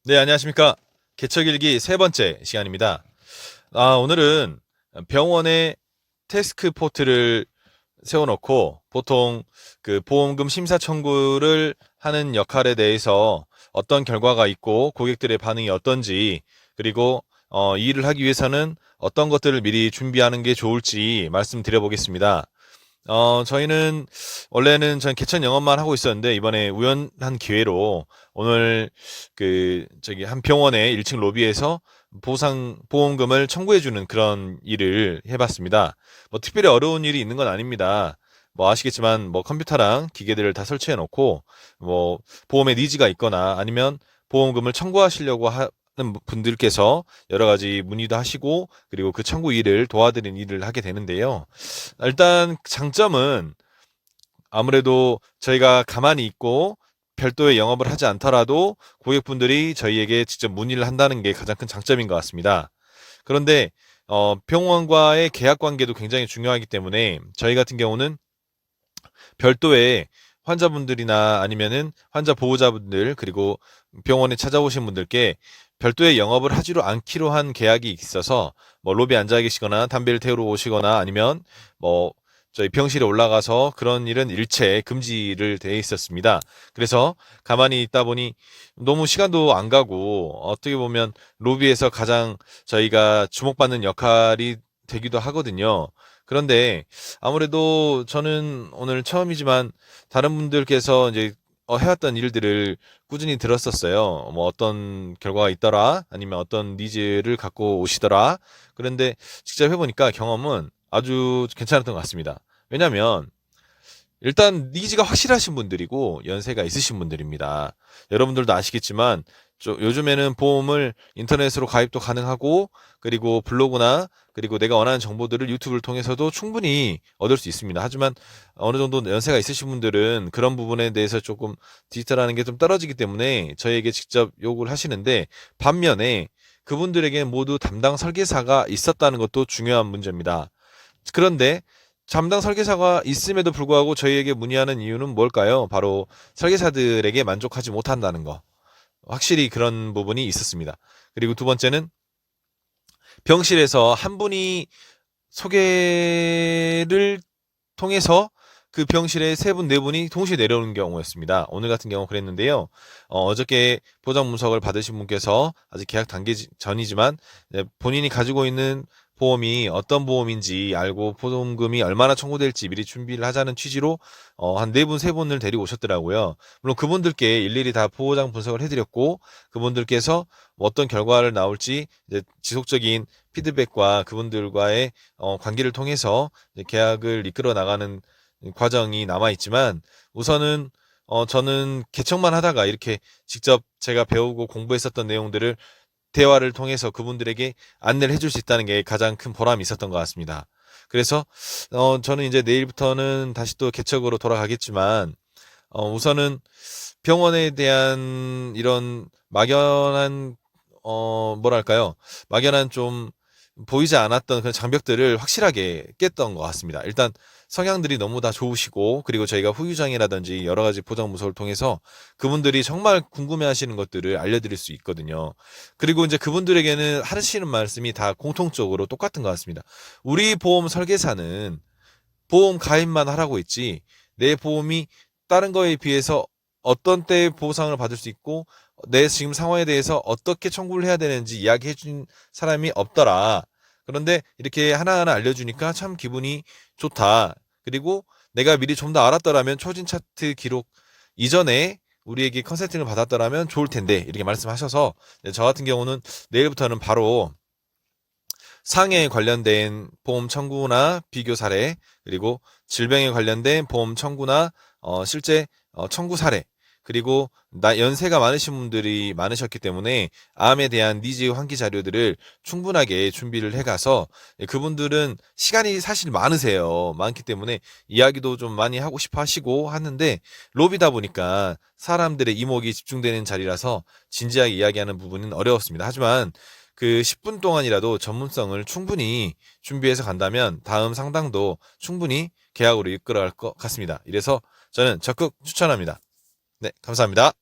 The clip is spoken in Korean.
네, 안녕하십니까. 개척일기 세 번째 시간입니다. 오늘은 병원에 태스크 포트를 세워놓고 보통 그 보험금 심사 청구를 하는 역할에 대해서 어떤 결과가 있고 고객들의 반응이 어떤지, 그리고 이 일을 하기 위해서는 어떤 것들을 미리 준비하는 게 좋을지 말씀드려 보겠습니다. 저희는 원래는 전 개천 영업만 하고 있었는데 이번에 우연한 기회로 오늘 저기 한 병원의 1층 로비에서 보험금을 청구해주는 그런 일을 해봤습니다. 뭐 특별히 어려운 일이 있는 건 아닙니다. 뭐 아시겠지만 뭐 컴퓨터랑 기계들을 다 설치해 놓고 뭐 보험에 니즈가 있거나 아니면 보험금을 청구하시려고 하는 분들께서 여러 가지 문의도 하시고 그리고 그 청구 일을 도와드리는 일을 하게 되는데요. 일단 장점은 아무래도 저희가 가만히 있고 별도의 영업을 하지 않더라도 고객분들이 저희에게 직접 문의를 한다는 게 가장 큰 장점인 것 같습니다. 그런데 병원과의 계약 관계도 굉장히 중요하기 때문에 저희 같은 경우는 별도의 환자분들이나 아니면은 환자 보호자분들 그리고 병원에 찾아오신 분들께 별도의 영업을 하지로 않기로 한 계약이 있어서 뭐 로비에 앉아 계시거나 담배를 태우러 오시거나 아니면 뭐 저희 병실에 올라가서 그런 일은 일체 금지를 돼 있었습니다. 그래서 가만히 있다 보니 너무 시간도 안 가고 어떻게 보면 로비에서 가장 저희가 주목받는 역할이 되기도 하거든요. 그런데 아무래도 저는 오늘 처음이지만 다른 분들께서 이제 해왔던 일들을 꾸준히 들었었어요. 뭐 어떤 결과가 있더라, 아니면 어떤 니즈를 갖고 오시더라. 그런데 직접 해보니까 경험은 아주 괜찮았던 것 같습니다. 왜냐면 일단 니즈가 확실하신 분들이고 연세가 있으신 분들입니다. 여러분들도 아시겠지만 요즘에는 보험을 인터넷으로 가입도 가능하고 그리고 블로그나 그리고 내가 원하는 정보들을 유튜브를 통해서도 충분히 얻을 수 있습니다. 하지만 어느 정도 연세가 있으신 분들은 그런 부분에 대해서 조금 디지털하는 게 좀 떨어지기 때문에 저희에게 직접 요구를 하시는데 반면에 그분들에게 모두 담당 설계사가 있었다는 것도 중요한 문제입니다. 그런데 담당 설계사가 있음에도 불구하고 저희에게 문의하는 이유는 뭘까요? 바로 설계사들에게 만족하지 못한다는 거. 확실히 그런 부분이 있었습니다. 그리고 두 번째는 병실에서 한 분이 소개를 통해서 그 병실에 세 분, 네 분이 동시에 내려오는 경우였습니다. 오늘 같은 경우 그랬는데요. 어저께 보장 문석을 받으신 분께서 아직 계약 단계 전이지만 본인이 가지고 있는 보험이 어떤 보험인지 알고 보험금이 얼마나 청구될지 미리 준비를 하자는 취지로 한 네 분, 세 분을 데리고 오셨더라고요. 물론 그분들께 일일이 다 보장 분석을 해드렸고 그분들께서 뭐 어떤 결과를 나올지 이제 지속적인 피드백과 그분들과의 관계를 통해서 계약을 이끌어 나가는 과정이 남아 있지만 우선은 저는 개척만 하다가 이렇게 직접 제가 배우고 공부했었던 내용들을 대화를 통해서 그분들에게 안내를 해줄 수 있다는 게 가장 큰 보람이 있었던 것 같습니다. 그래서 저는 이제 내일부터는 다시 또 개척으로 돌아가겠지만 우선은 병원에 대한 이런 막연한 뭐랄까요? 막연한 좀 보이지 않았던 그런 장벽들을 확실하게 깼던 것 같습니다. 일단 성향들이 너무 다 좋으시고 그리고 저희가 후유장애라든지 여러 가지 보장 문서를 통해서 그분들이 정말 궁금해하시는 것들을 알려드릴 수 있거든요. 그리고 이제 그분들에게는 하시는 말씀이 다 공통적으로 똑같은 것 같습니다. 우리 보험 설계사는 보험 가입만 하라고 했지 내 보험이 다른 거에 비해서 어떤 때 보상을 받을 수 있고 내 지금 상황에 대해서 어떻게 청구를 해야 되는지 이야기해 준 사람이 없더라. 그런데 이렇게 하나하나 알려주니까 참 기분이 좋다. 그리고 내가 미리 좀 더 알았더라면 초진 차트 기록 이전에 우리에게 컨설팅을 받았더라면 좋을 텐데 이렇게 말씀하셔서 저 같은 경우는 내일부터는 바로 상해에 관련된 보험 청구나 비교 사례, 그리고 질병에 관련된 보험 청구나 실제 청구 사례, 그리고 연세가 많으신 분들이 많으셨기 때문에 암에 대한 니즈 환기 자료들을 충분하게 준비를 해가서 그분들은 시간이 사실 많으세요. 많기 때문에 이야기도 좀 많이 하고 싶어 하시고 하는데 로비다 보니까 사람들의 이목이 집중되는 자리라서 진지하게 이야기하는 부분은 어려웠습니다. 하지만 그 10분 동안이라도 전문성을 충분히 준비해서 간다면 다음 상담도 충분히 계약으로 이끌어갈 것 같습니다. 이래서 저는 적극 추천합니다. 네, 감사합니다.